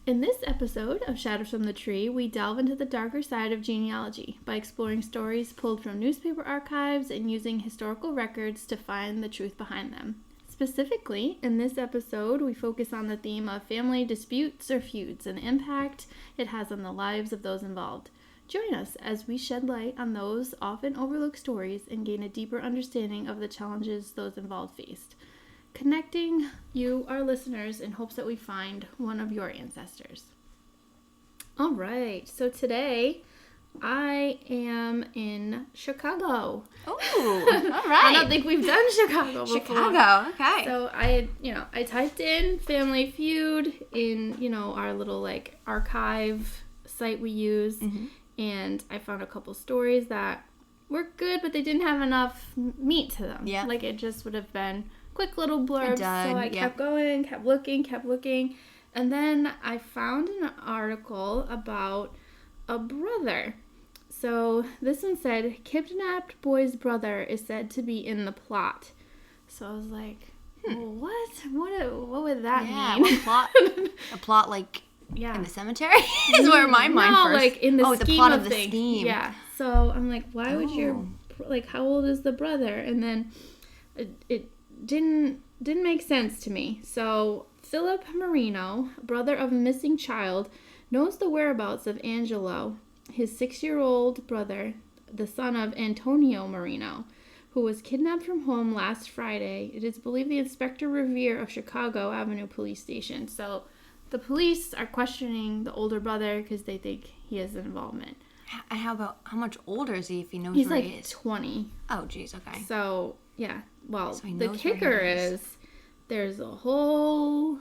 In this episode of Shadows from the Tree, we delve into the darker side of genealogy by exploring stories pulled from newspaper archives and using historical records to find the truth behind them. Specifically, in this episode, we focus on the theme of family disputes or feuds and the impact it has on the lives of those involved. Join us as we shed light on those often overlooked stories and gain a deeper understanding of the challenges those involved faced. Connecting you, our listeners, in hopes that we find one of your ancestors. All right, so today I am in Chicago. Oh, all right. I don't think we've done Chicago before. Chicago, okay. So I typed in Family Feud in, our little archive site we use, and I found a couple stories that were good, but they didn't have enough meat to them. Yeah. It just would have been quick little blurbs. So I kept going, kept looking. And then I found an article about a brother. So this one said, kidnapped boy's brother is said to be in the plot. So I was like, well, what? What would that mean? What plot? A plot in the cemetery? Is where my mind first. In the scheme the plot of the things. scheme. Yeah. So I'm like, why would your, how old is the brother? And then it didn't make sense to me. So Philip Mareno, brother of a missing child, knows the whereabouts of Angelo, his 6-year-old brother, the son of Antonio Mareno, who was kidnapped from home last Friday. It is believed the Inspector Revere of Chicago Avenue Police Station. So the police are questioning the older brother because they think he has an involvement. And how much older is he if he knows He's where he is? 20. Oh, geez, okay. So, yeah. Well, So the kicker is there's a whole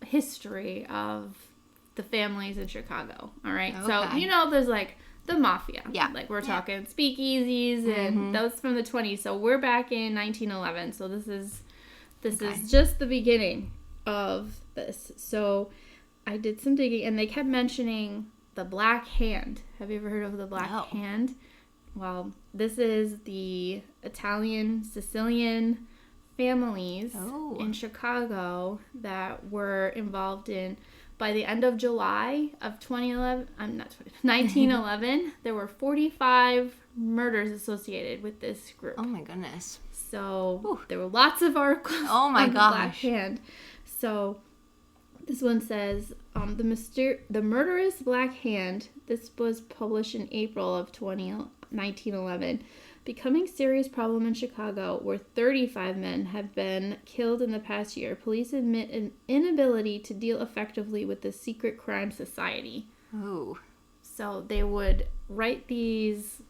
history of the families in Chicago, all right? Okay. So, there's the mafia. Yeah. We're talking speakeasies and those from the 20s. So we're back in 1911. So this is just the beginning of this. So I did some digging and they kept mentioning the Black Hand. Have you ever heard of the Black Hand? Well, this is the Italian, Sicilian families in Chicago that were involved in, by the end of July of 1911, there were 45 murders associated with this group. Oh my goodness. So there were lots of articles on the Black Hand. So this one says, the murderous Black Hand, this was published in April of 1911, becoming serious problem in Chicago where 35 men have been killed in the past year. Police admit an inability to deal effectively with the secret crime society. Oh. So they would write these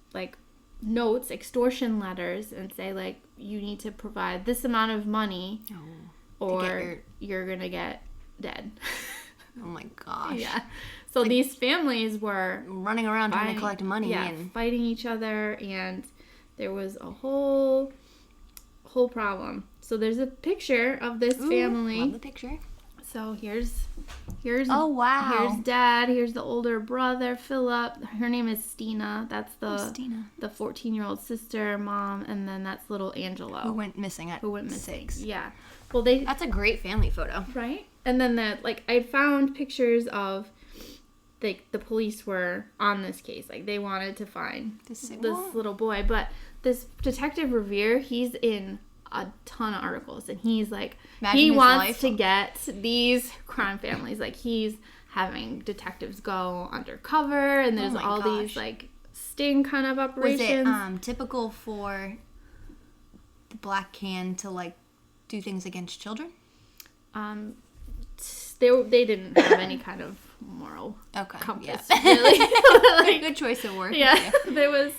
notes, extortion letters, and say you need to provide this amount of money or you're going to get dead. Oh my gosh. Yeah. So these families were running around trying to collect money and fighting each other, and there was a whole problem. So there's a picture of this family. Love the picture. So here's oh wow. Here's Dad. Here's the older brother, Philip. Her name is Stina. That's the 14-year-old sister, mom, and then that's little Angelo, who went missing at 6. Yeah. Well, that's a great family photo, right? And then I found pictures of the police were on this case. They wanted to find this little boy, but this Detective Revere, he's in a ton of articles, and he's he wants to get these crime families. He's having detectives go undercover, and there's these sting kind of operations. Was it typical for the Black Hand to do things against children? They didn't have any kind of moral compass, really. Good choice of word. Yeah, there was.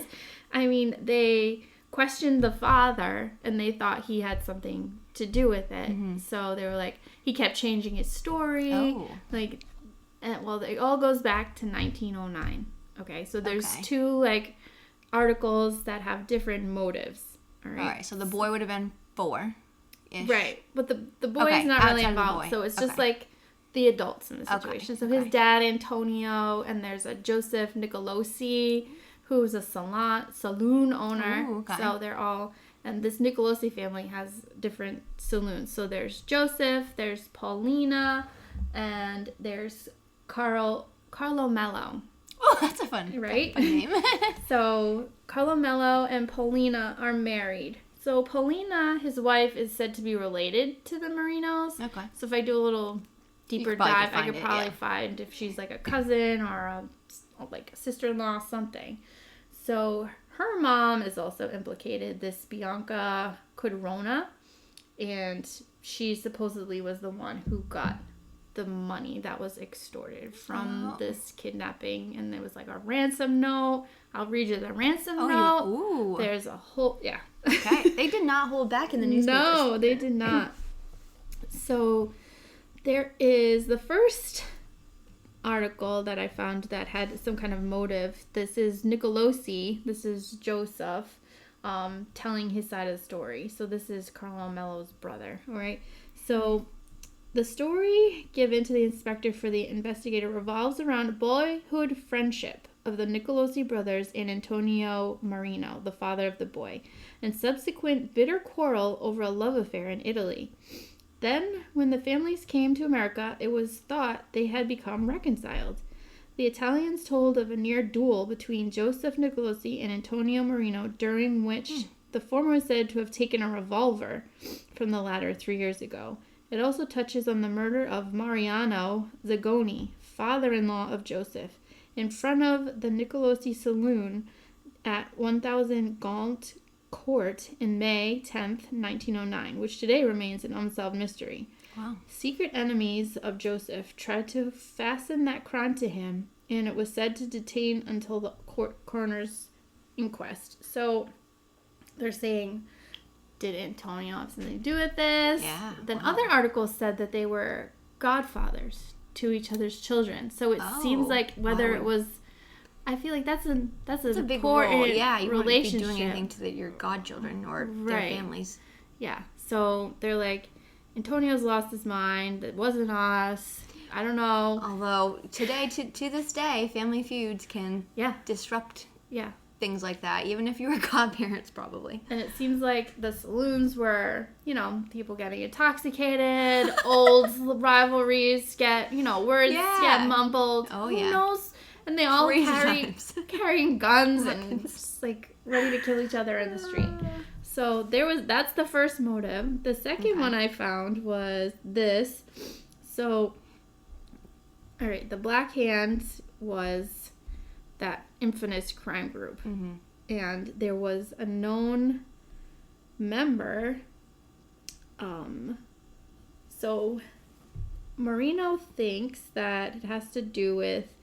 They questioned the father, and they thought he had something to do with it. Mm-hmm. So they were he kept changing his story. Oh. It all goes back to 1909. Okay, so there's two articles that have different motives. All right. So the boy would have been 4. Right, but the boy is not really involved, so it's just the adults in the situation. So his dad, Antonio, and there's a Joseph Nicolosi, who's a saloon owner. Ooh, okay. So they're all, and this Nicolosi family has different saloons. So there's Joseph, there's Paulina, and there's Carlo Mello. Oh, that's a fun, right? Fun name. So Carlo Mello and Paulina are married. So Paulina, his wife, is said to be related to the Marinos. Okay. So if I do a little deeper dive, I could probably find if she's like a cousin or like a sister-in-law, something. So her mom is also implicated, this Bianca Corona, and she supposedly was the one who got the money that was extorted from this kidnapping, and there was like a ransom note. I'll read you the ransom note. Ooh. There's a whole, Okay. They did not hold back in the newspapers. No, they did not. So there is the first article that I found that had some kind of motive. This is Nicolosi. This is Joseph telling his side of the story. So this is Carlo Mello's brother. All right. So the story given to the inspector for the investigator revolves around a boyhood friendship of the Nicolosi brothers and Antonio Mareno, the father of the boy, and subsequent bitter quarrel over a love affair in Italy. Then, when the families came to America, it was thought they had become reconciled. The Italians told of a near duel between Joseph Nicolosi and Antonio Mareno, during which the former was said to have taken a revolver from the latter 3 years ago. It also touches on the murder of Mariano Zagoni, father-in-law of Joseph, in front of the Nicolosi saloon at 1000 Gaunt Court in May 10th, 1909, which today remains an unsolved mystery. Wow. Secret enemies of Joseph tried to fasten that crime to him, and it was said to detain until the coroner's inquest. So they're saying, did Antonio have something to do with this? Yeah. Then other articles said that they were godfathers to each other's children. So it seems like whether it was, I feel like that's a big important role. Yeah, you wouldn't be relationship. doing anything to your godchildren or their families. Yeah. So they're like, Antonio's lost his mind. It wasn't us. I don't know. Although today, to this day, family feuds can disrupt things like that, even if you were godparents, probably. And it seems like the saloons were, people getting intoxicated, old rivalries get, words get mumbled. Oh, Who knows? And they all carrying guns and just, ready to kill each other in the street. So that's the first motive. The second one I found was this. So, all right, the Black Hand was that infamous crime group. Mm-hmm. And there was a known member. So Mareno thinks that it has to do with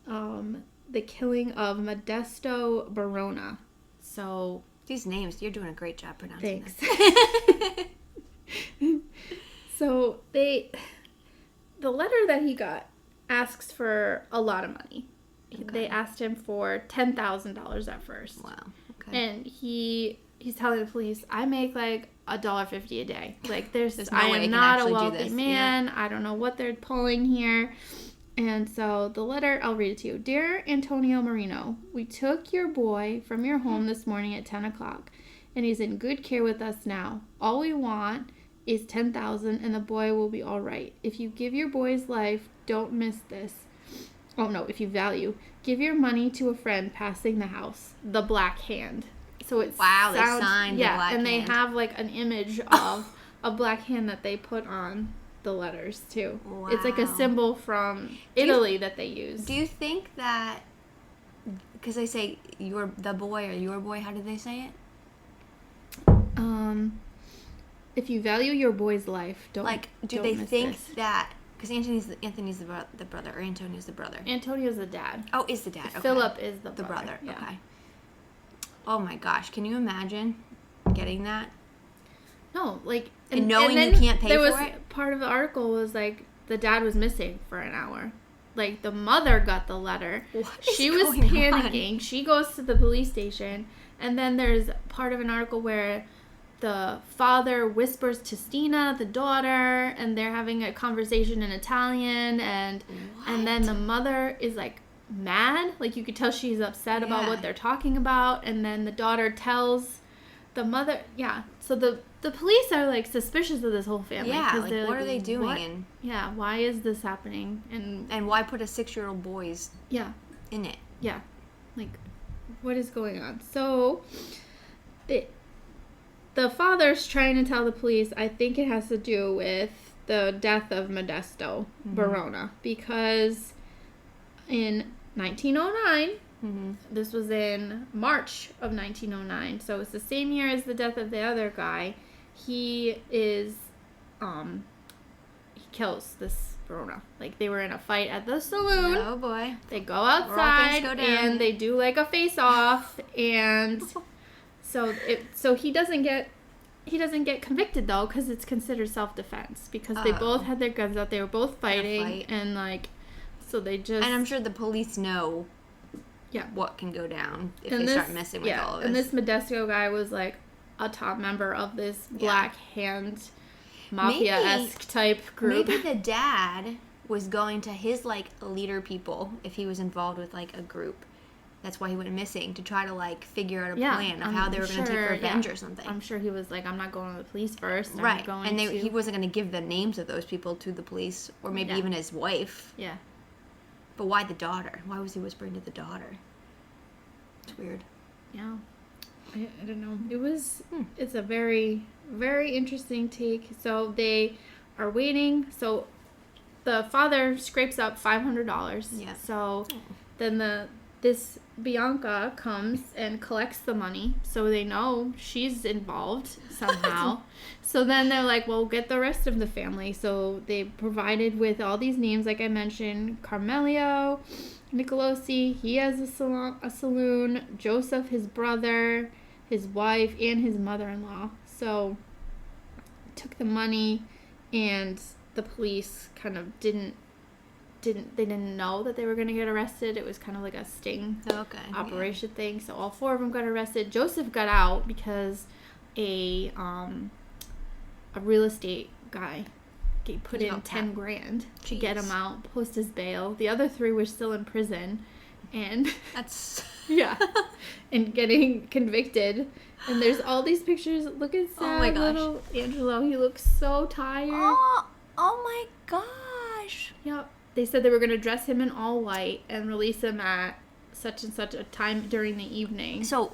the killing of Modesto Barona. So these names, you're doing a great job pronouncing them. Thanks. So the letter that he got asks for a lot of money. Okay. They asked him for $10,000 at first. Wow. Okay. And he's telling the police, I make $1.50 a day. There's no I am not a wealthy man. Yeah. I don't know what they're pulling here. And so the letter, I'll read it to you. Dear Antonio Mareno, we took your boy from your home this morning at 10 o'clock, and he's in good care with us now. All we want is $10,000, and the boy will be all right. If you give your boy's life, don't miss this. Oh, no, if you value. Give your money to a friend passing the house. The Black Hand. So it's they signed the Black Hand. They have an image of a black hand that they put on the letters too. Wow. It's a symbol from Italy that they use. Do you think that, because they say the boy or your boy, how do they say it? If you value your boy's life, don't think that, because Anthony's the brother, or Antonio's the brother? Antonio's the dad. Oh, is the dad. Okay. Philip is the brother. Yeah. Okay. Oh my gosh, can you imagine getting that? No, and knowing you can't pay for it? Part of the article was the dad was missing for an hour. The mother got the letter. She was panicking. She goes to the police station, and then there's part of an article where the father whispers to Stina, the daughter, and they're having a conversation in Italian, and then the mother is mad. You could tell she's upset about what they're talking about, and then the daughter tells the mother. Yeah, so the police are, like, suspicious of this whole family. Yeah, like, what are they doing? What? Yeah, why is this happening? And why put a 6-year-old boy's in it? Yeah. Like, what is going on? So, the father's trying to tell the police, I think it has to do with the death of Modesto Barona, because in 1909, this was in March of 1909, so it's the same year as the death of the other guy. He kills this Barona. Like, they were in a fight at the saloon. Oh boy. They go outside and they do like a face-off, and so he doesn't get convicted, though, because it's considered self-defense, because they both had their guns out. They were both fighting, and, like, so they just... And I'm sure the police know what can go down if they start messing with all of this. And this Modesto guy was, like, a top member of this Black Hand Mafia-esque type group. Maybe the dad was going to his, like, leader people if he was involved with, like, a group. That's why he went missing, to try to, like, figure out a plan of how they were going to take revenge or something. I'm sure he was like, I'm not going to the police first. Right. And he wasn't going to give the names of those people to the police, or maybe even his wife. Yeah. But why the daughter? Why was he whispering to the daughter? It's weird. Yeah. I don't know. It's a very, very interesting take. So they are waiting. So the father scrapes up $500. Yeah. So then this Bianca comes and collects the money, so they know she's involved somehow. So then they're like, well, get the rest of the family. So they provided with all these names, like I mentioned, Carmelio, Nicolosi, he has a saloon, Joseph, his brother, his wife, and his mother-in-law. So took the money, and the police kind of didn't know that they were going to get arrested. It was kind of like a sting operation thing. So all 4 of them got arrested. Joseph got out because a real estate guy put in $10,000 to get him out, post his bail. The other 3 were still in prison, and that's and getting convicted. And there's all these pictures. Look at sad little Angelo. He looks so tired. Oh my gosh. Yep. They said they were going to dress him in all white and release him at such and such a time during the evening. So,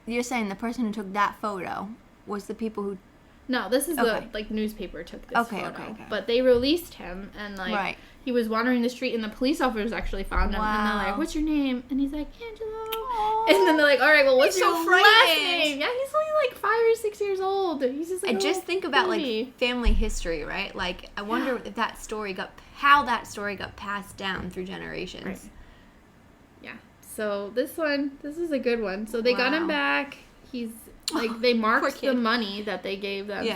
you're saying the person who took that photo was the people who... No, this is the, like, newspaper took this photo. Okay. But they released him, and, like, he was wandering the street, and the police officers actually found him. Wow. And they're like, what's your name? And he's like, Angelo. Aww. And then they're like, all right, well, what's your last name? Yeah, he's only, like, 5 or 6 years old. He's just, like, and just think about, like, family history, right? Like, I wonder if how that story got passed down through generations. Right. Yeah. So this is a good one. So they got him back. He's like, they marked the money that they gave them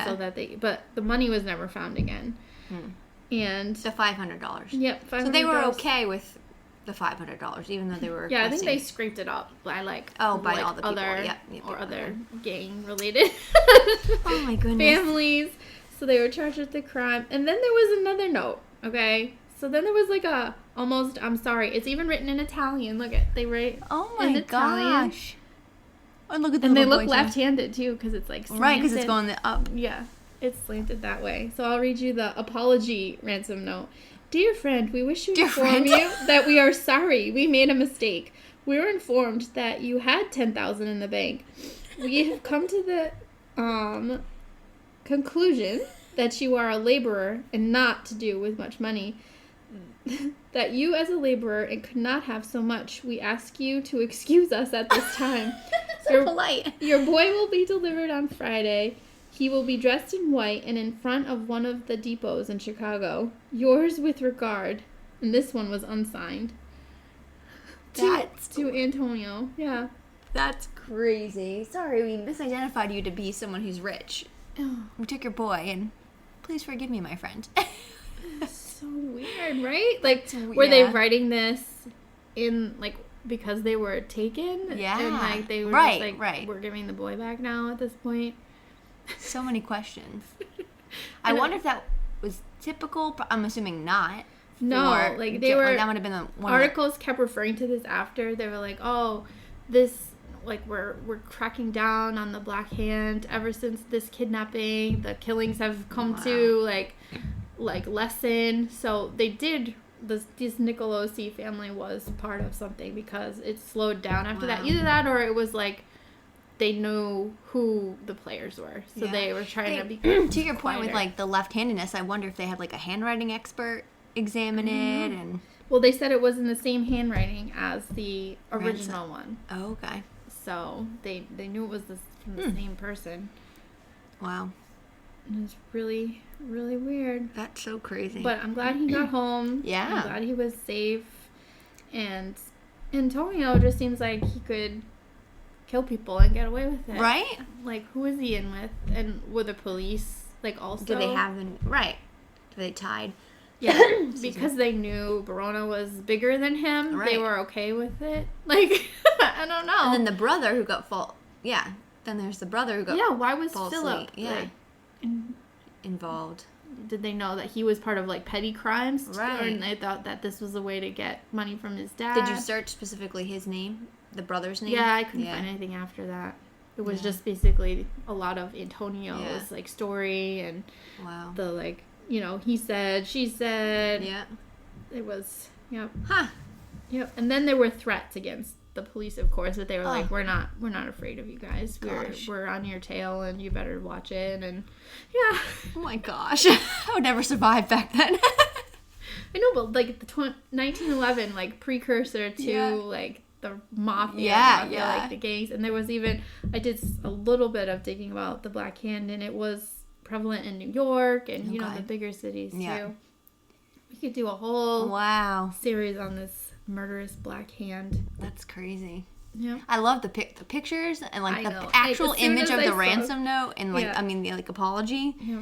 but the money was never found again. And the $500. Yep, $500. So they were okay with the $500, even though they were I think they scraped it up by by all the people, other gang related oh my goodness families. So they were charged with the crime, and then there was another note. Okay, so then there was like I'm sorry, it's even written in Italian. Look at, they write in Italian. Gosh. Oh, look at and they look left-handed too, because it's like slanted. Right, because it's going up. Yeah, it's slanted that way. So I'll read you the apology ransom note. Dear friend, we wish to inform you that we are sorry. We made a mistake. We were informed that you had $10,000 in the bank. We have come to the conclusion that you are a laborer and not to do with much money. That you as a laborer and could not have so much. We ask you to excuse us at this time. So polite. Your boy will be delivered on Friday. He will be dressed in white and in front of one of the depots in Chicago. Yours with regard. And this one was unsigned. To Antonio. Yeah. That's crazy. Sorry, we misidentified you to be someone who's rich. Oh. We took your boy, and please forgive me, my friend. So weird, right? Like, were they writing this in, like, because they were taken? Yeah. And, like, they were just like, we're giving the boy back now at this point? So many questions. I wonder if that was typical. I'm assuming not. No, like, they were... that would have been the one articles kept referring to this after. They were like, oh, this... we're cracking down on the Black Hand. Ever since this kidnapping, the killings have come to like lessen. So they did. This Nicolosi family was part of something because it slowed down after that. Either that or it was like they knew who the players were, so they were trying to be. To your point with like the left-handedness, I wonder if they had like a handwriting expert examine it and. Well, they said it was in the same handwriting as the original one. Oh, okay. So they knew it was from the same person. Wow. It was really, really weird. That's so crazy. But I'm glad he got home. Yeah. I'm glad he was safe. And Antonio just seems like he could kill people and get away with it. Right? Like, who is he in with? And were the police, like, also... Do they have them... Right. They tied. Yeah, because they knew Barona was bigger than him. Right. They were okay with it. Like, I don't know. And then the brother who got Yeah. Then there's the brother who got why was Philip... Yeah. Involved. Did they know that he was part of like petty crimes? Right. And they thought that this was a way to get money from his dad. Did you search specifically his name? The brother's name? Yeah, I couldn't find anything after that. It was just basically a lot of Antonio's like story and the like, you know, he said, she said. Yeah. It was, yep. Huh. Yep. And then there were threats against the police, of course, but they were like, we're not afraid of you guys. We're on your tail and you better watch it. And yeah. Oh my gosh. I would never survive back then. I know, but like the 1911 like precursor to like the mafia, like the gangs. And there was even, I did a little bit of digging about the Black Hand, and it was prevalent in New York and you know the bigger cities too. We could do a whole series on this murderous Black Hand. That's crazy. Yeah, I love the pictures and like the actual image of the ransom note and like I mean the like apology. Yeah,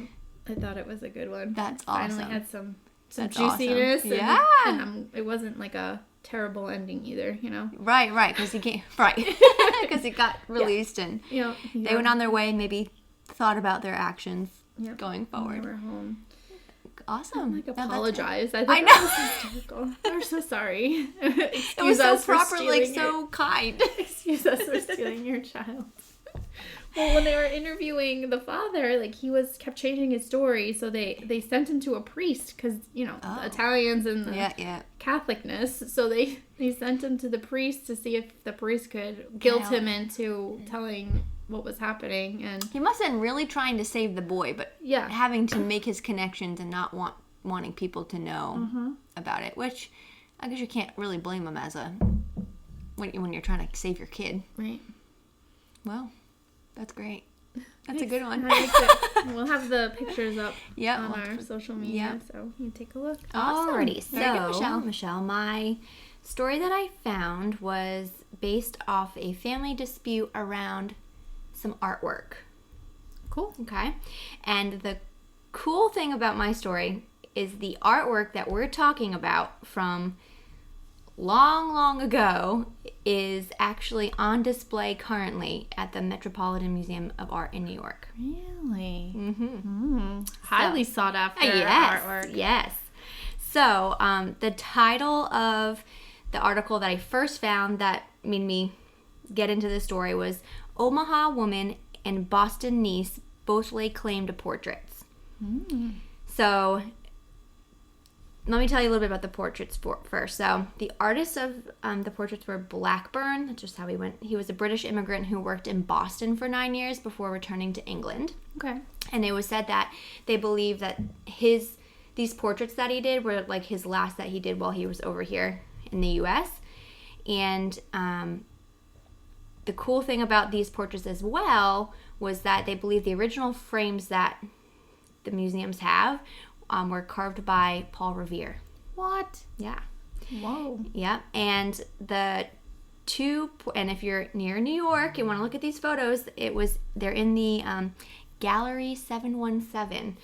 I thought it was a good one. That's awesome. Finally had some juiciness. Awesome. And it wasn't like a terrible ending either. You know. Right, because he came because he got released and they went on their way and maybe thought about their actions going forward. They were home. Awesome. Like apologize. I know. That was hysterical. We're so sorry. It was so proper, like so kind. Excuse us for stealing your child. Well, when they were interviewing the father, like he kept changing his story, so they sent him to a priest because you know the Italians and the Catholicness. So they sent him to the priest to see if the priest could guilt him into telling what was happening. And he must have been really trying to save the boy, but having to make his connections and not wanting people to know about it, which I guess you can't really blame him as when you're trying to save your kid. Right. Well, that's great. That's a good one. We'll have the pictures up on our social media, so you take a look. Awesome. Alrighty, so Michelle, my story that I found was based off a family dispute around some artwork. Cool. Okay. And the cool thing about my story is the artwork that we're talking about from long, long ago is actually on display currently at the Metropolitan Museum of Art in New York. Really? Mm-hmm. Highly sought after artwork. Yes. So the title of the article that I first found that made me get into the story was Omaha Woman and Boston Niece both lay claim to portraits. So let me tell you a little bit about the portraits first. So the artists of the portraits were Blackburn. That's just how he went. He was a British immigrant who worked in Boston for 9 years before returning to England. Okay. And it was said that they believe that these portraits that he did were like his last that he did while he was over here in the U.S. And the cool thing about these portraits as well was that they believe the original frames that the museums have were carved by Paul Revere. What? Yeah. Whoa. Yeah. And and if you're near New York and want to look at these photos, they're in the Gallery 717.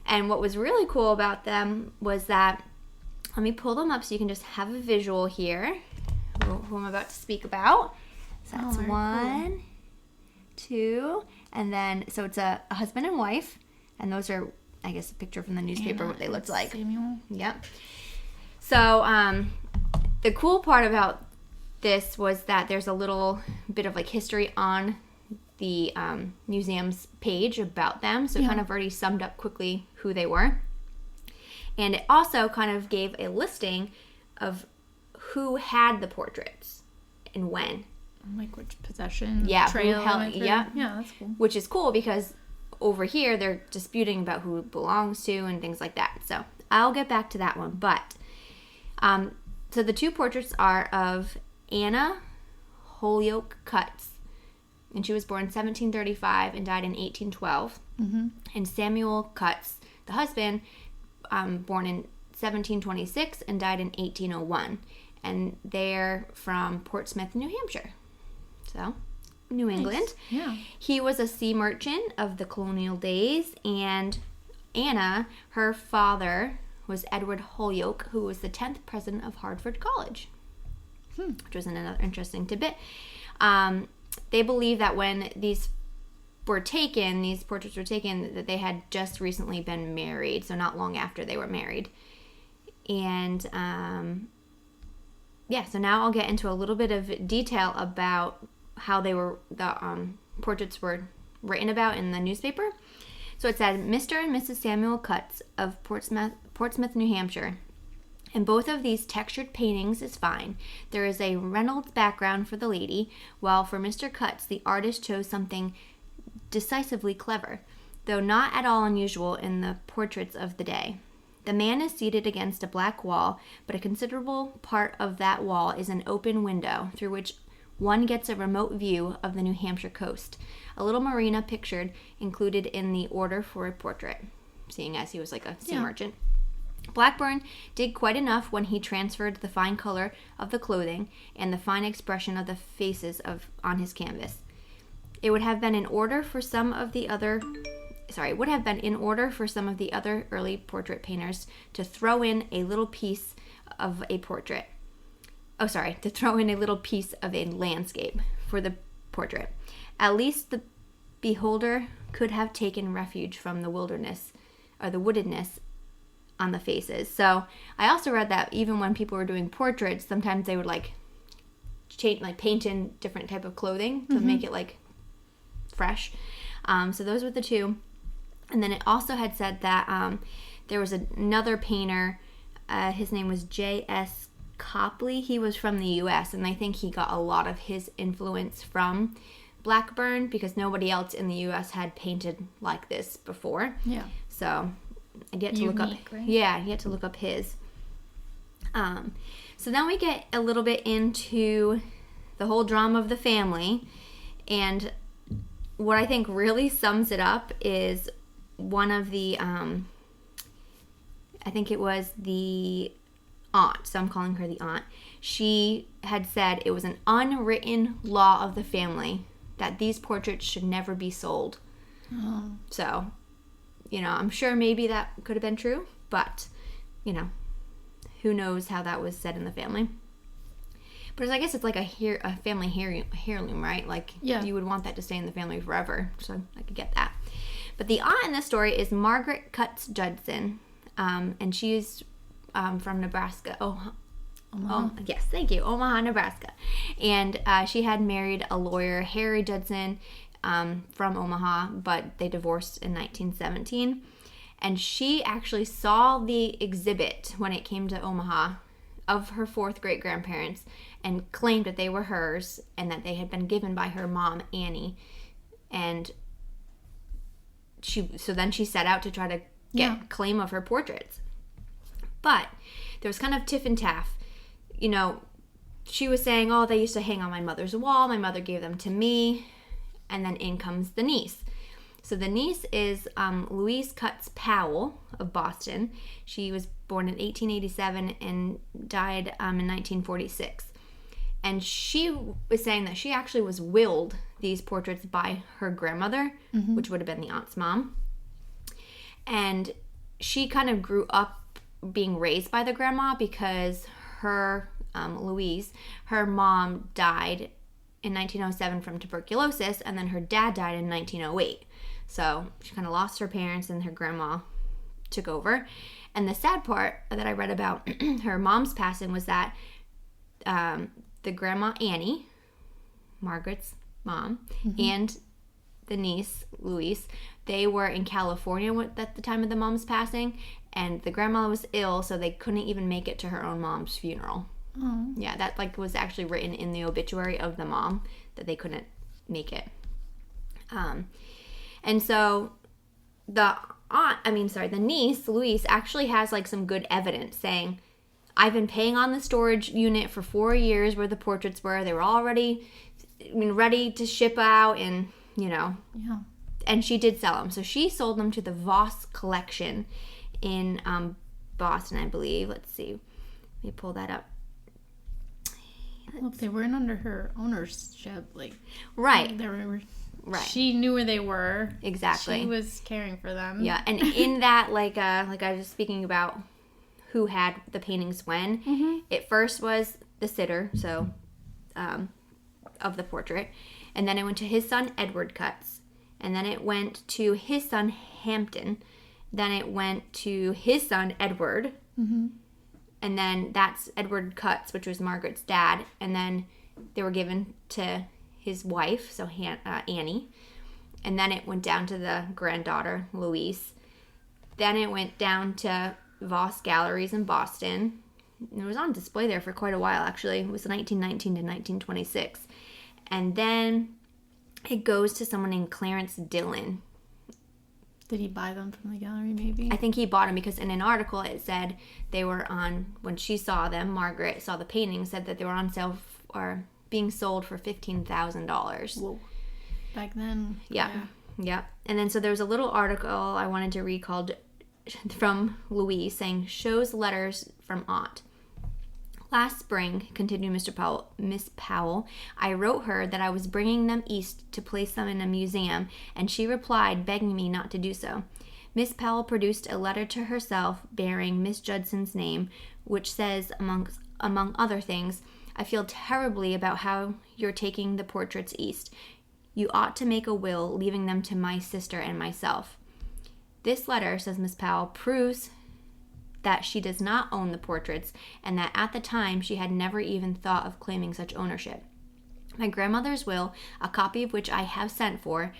And what was really cool about them was that, let me pull them up so you can just have a visual here, who I'm about to speak about. So that's one, two, and then, so it's a husband and wife, and those are, I guess, a picture from the newspaper, what they looked like. Samuel. Yep. So, the cool part about this was that there's a little bit of like history on the museum's page about them. So it kind of already summed up quickly who they were. And it also kind of gave a listing of who had the portraits and when. Like which possession? Yeah. Trail. Yeah, that's cool. Which is cool because over here they're disputing about who it belongs to and things like that. So I'll get back to that one. But so the two portraits are of Anna Holyoke Cutts, and she was born in 1735 and died in 1812. And Samuel Cutts, the husband, born in 1726 and died in 1801. And they're from Portsmouth, New Hampshire. So, New England. Nice. Yeah. He was a sea merchant of the colonial days, and Anna, her father, was Edward Holyoke, who was the 10th president of Harvard College, which was another interesting tidbit. They believe that when these portraits were taken, that they had just recently been married, so not long after they were married. And, so now I'll get into a little bit of detail about how the portraits were written about in the newspaper. So it said, Mr. and Mrs. Samuel Cutts of Portsmouth, New Hampshire. And both of these textured paintings is fine. There is a Reynolds background for the lady, while for Mr. Cutts, the artist chose something decisively clever, though not at all unusual in the portraits of the day. The man is seated against a black wall, but a considerable part of that wall is an open window through which one gets a remote view of the New Hampshire coast. A little marina pictured included in the order for a portrait, seeing as he was like a sea merchant. Blackburn did quite enough when he transferred the fine color of the clothing and the fine expression of the faces on his canvas. It would have been in order for some of the other early portrait painters to throw in a little piece of a landscape for the portrait. At least the beholder could have taken refuge from the wilderness or the woodedness on the faces. So I also read that even when people were doing portraits, sometimes they would paint in different type of clothing to make it like fresh. So those were the two. And then it also had said that there was another painter, his name was J.S. Copley. He was from the U.S., and I think he got a lot of his influence from Blackburn because nobody else in the U.S. had painted like this before. Yeah. So I get to look up. Right? Yeah, I get to look up his. So then we get a little bit into the whole drama of the family, and what I think really sums it up is one of the, I think it was the aunt, so I'm calling her the aunt. She had said it was an unwritten law of the family that these portraits should never be sold. Oh. So, I'm sure maybe that could have been true, but, who knows how that was said in the family. But I guess it's like a family heirloom, right? Like, you would want that to stay in the family forever, so I could get that. But the aunt in this story is Margaret Cutts Judson, and she's from Nebraska. Omaha. Yes, thank you. Omaha, Nebraska. And she had married a lawyer, Harry Judson, from Omaha, but they divorced in 1917. And she actually saw the exhibit when it came to Omaha of her fourth great-grandparents and claimed that they were hers and that they had been given by her mom, Annie. And then she set out to try to get claim of her portraits. But there was kind of tiff and taff. She was saying, they used to hang on my mother's wall. My mother gave them to me. And then in comes the niece. So the niece is Louise Cutts Powell of Boston. She was born in 1887 and died in 1946. And she was saying that she actually was willed these portraits by her grandmother, which would have been the aunt's mom. And she kind of grew up being raised by the grandma because her, Louise, her mom died in 1907 from tuberculosis, and then her dad died in 1908. So she kind of lost her parents and her grandma took over. And the sad part that I read about her mom's passing was that the grandma Annie, Margaret's mom, and the niece, Louise, they were in California at the time of the mom's passing, and the grandma was ill, so they couldn't even make it to her own mom's funeral. Oh. Yeah, that like was actually written in the obituary of the mom, that they couldn't make it. And so the niece, Louise, actually has like some good evidence saying, I've been paying on the storage unit for 4 years where the portraits were. They were already ready to ship out, and, you know. Yeah. And she did sell them. So she sold them to the Voss collection in Boston, I believe. Let's see. Let me pull that up. Well, if they weren't under her ownership, like. Right. They were. Right. She knew where they were. Exactly. She was caring for them. Yeah, and in that, like I was speaking about who had the paintings when, it first was the sitter, so, of the portrait, and then it went to his son Edward Cutts, and then it went to his son Hampton, then it went to his son Edward, and then that's Edward Cutts, which was Margaret's dad, and then they were given to his wife, so Annie, and then it went down to the granddaughter, Louise. Then it went down to Voss Galleries in Boston. It was on display there for quite a while, actually. It was 1919 to 1926. And then it goes to someone named Clarence Dillon. Did he buy them from the gallery, maybe? I think he bought them because in an article it said they were on, when she saw them, Margaret saw the paintings, said that they were on sale or being sold for $15,000. Whoa. Back then. Yeah. And then so there was a little article I wanted to read called from Louise saying, shows letters from aunt. Last spring, continued Miss Powell, I wrote her that I was bringing them east to place them in a museum, and she replied, begging me not to do so. Miss Powell produced a letter to herself bearing Miss Judson's name, which says, among other things, I feel terribly about how you're taking the portraits east. You ought to make a will leaving them to my sister and myself. This letter, says Miss Powell, proves that she does not own the portraits, and that at the time she had never even thought of claiming such ownership. My grandmother's will, a copy of which I have sent for,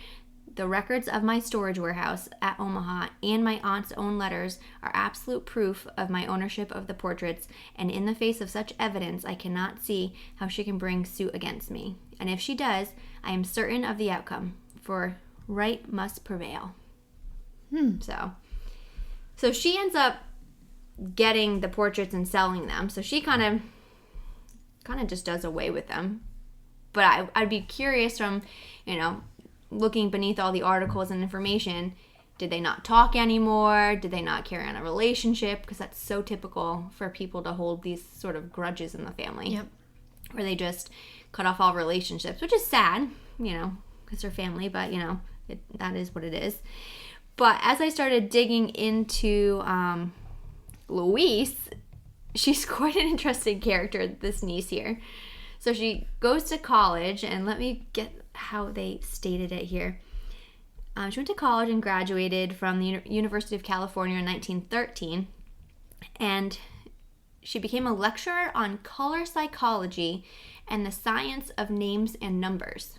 the records of my storage warehouse at Omaha, and my aunt's own letters are absolute proof of my ownership of the portraits, and in the face of such evidence I cannot see how she can bring suit against me. And if she does, I am certain of the outcome, for right must prevail. So she ends up getting the portraits and selling them. So she kind of just does away with them. But I'd be curious from, looking beneath all the articles and information, did they not talk anymore? Did they not carry on a relationship? Because that's so typical for people to hold these sort of grudges in the family. Yep. Where they just cut off all relationships, which is sad, because they're family, but, that is what it is. But as I started digging into Louise, she's quite an interesting character, this niece here. So she goes to college, and let me get how they stated it here. She went to college and graduated from the University of California in 1913, and she became a lecturer on color psychology and the science of names and numbers.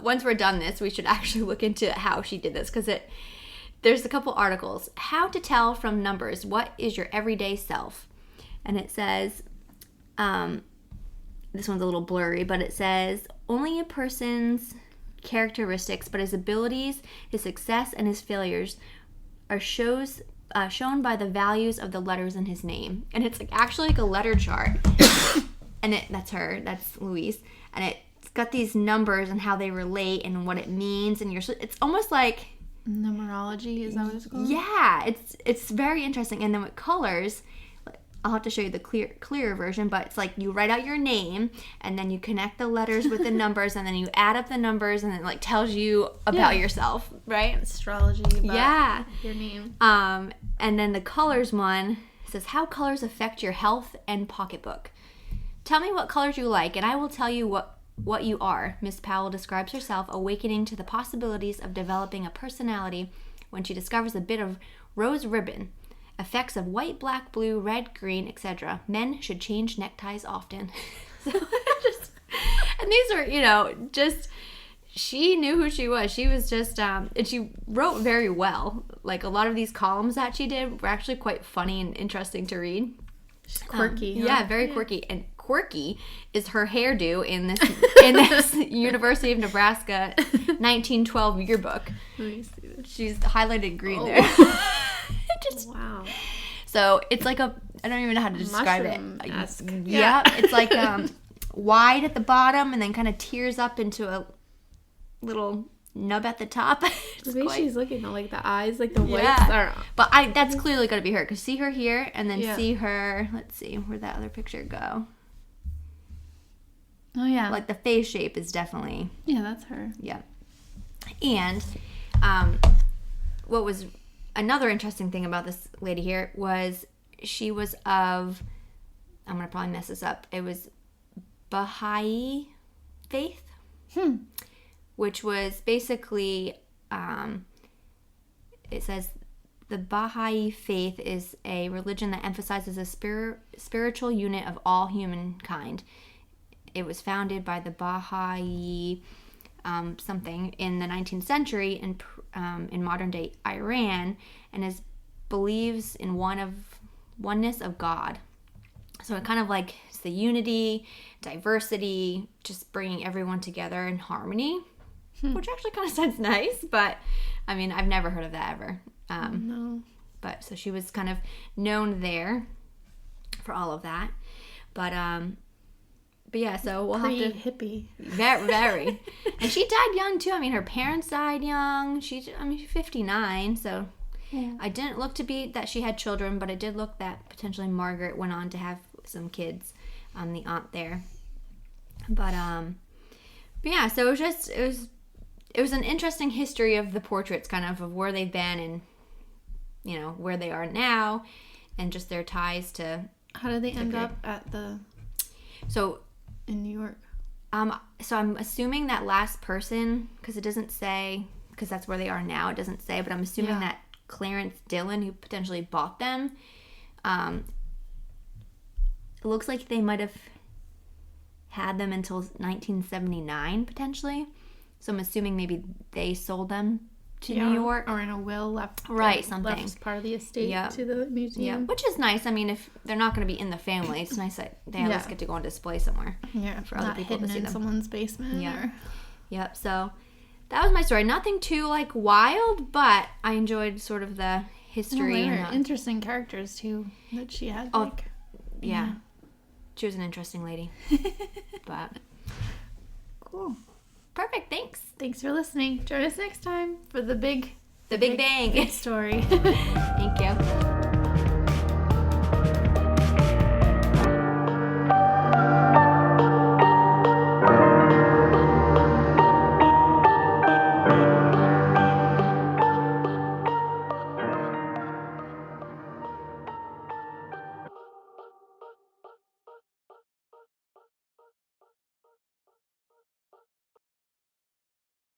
Once we're done this, we should actually look into how she did this, because there's a couple articles. How to tell from numbers what is your everyday self. And it says, this one's a little blurry, but it says, only a person's characteristics, but his abilities, his success, and his failures are shown by the values of the letters in his name. And it's actually like a letter chart. And that's Louise. And it's got these numbers and how they relate and what it means. And it's almost like numerology, is that what it's called? Yeah, it's very interesting. And then with colors, I'll have to show you the clearer version, but it's like you write out your name, and then you connect the letters with the numbers, and then you add up the numbers, and it like tells you about yourself, right? Astrology about your name. And then the colors one says how colors affect your health and pocketbook. Tell me what colors you like, and I will tell you what you are. Miss Powell describes herself awakening to the possibilities of developing a personality when she discovers a bit of rose ribbon effects of white, black, blue, red, green, etc. Men should change neckties often. So and these are, just, she knew who she was. She was just, and she wrote very well. Like, a lot of these columns that she did were actually quite funny and interesting to read. She's quirky. Huh? Yeah, very quirky. And quirky is her hairdo in this University of Nebraska 1912 yearbook. Let me see this. She's highlighted green there. Wow. So it's like I don't even know how to describe Mushroom-esque. it. Yeah, it's like wide at the bottom and then kind of tears up into a little nub at the top. The way she's looking, though, like the eyes, like the whites are. But that's clearly going to be her, because see her here and then see her. Let's see, where'd that other picture go? Oh, yeah. Like the face shape is definitely. Yeah, that's her. Yeah. And what was another interesting thing about this lady here was she was of, I'm going to probably mess this up, it was Baha'i faith, which was basically, it says, the Baha'i faith is a religion that emphasizes a spiritual unit of all humankind. It was founded by the Baha'i something in the 19th century in modern-day Iran, and believes in oneness of God. So it kind of like it's the unity, diversity, just bringing everyone together in harmony, which actually kind of sounds nice, but I mean, I've never heard of that ever. No. But so she was kind of known there for all of that. But yeah, so we'll have to... hippie. Very. And she died young, too. I mean, her parents died young. She's 59, so... Yeah. I didn't look to be that she had children, but it did look that potentially Margaret went on to have some kids, the aunt there. But yeah, so it was an interesting history of the portraits, kind of where they've been and, where they are now, and just their ties to... How did they end up at the... So... In New York. So I'm assuming that last person, because it doesn't say, because that's where they are now, it doesn't say, but I'm assuming that Clarence Dillon, who potentially bought them, it looks like they might have had them until 1979, potentially. So I'm assuming maybe they sold them to New York. Or in a will left. Something. Left part of the estate to the museum. Yeah, which is nice. I mean, if they're not going to be in the family, it's nice that they at least get to go on display somewhere. Yeah, for other people to see them. Someone's basement. Yeah. Yep. So that was my story. Nothing too wild, but I enjoyed sort of the history. And interesting characters too that she had. Yeah. She was an interesting lady. But cool. Perfect. Thanks. Thanks for listening. Join us next time for the big bang story. Thank you.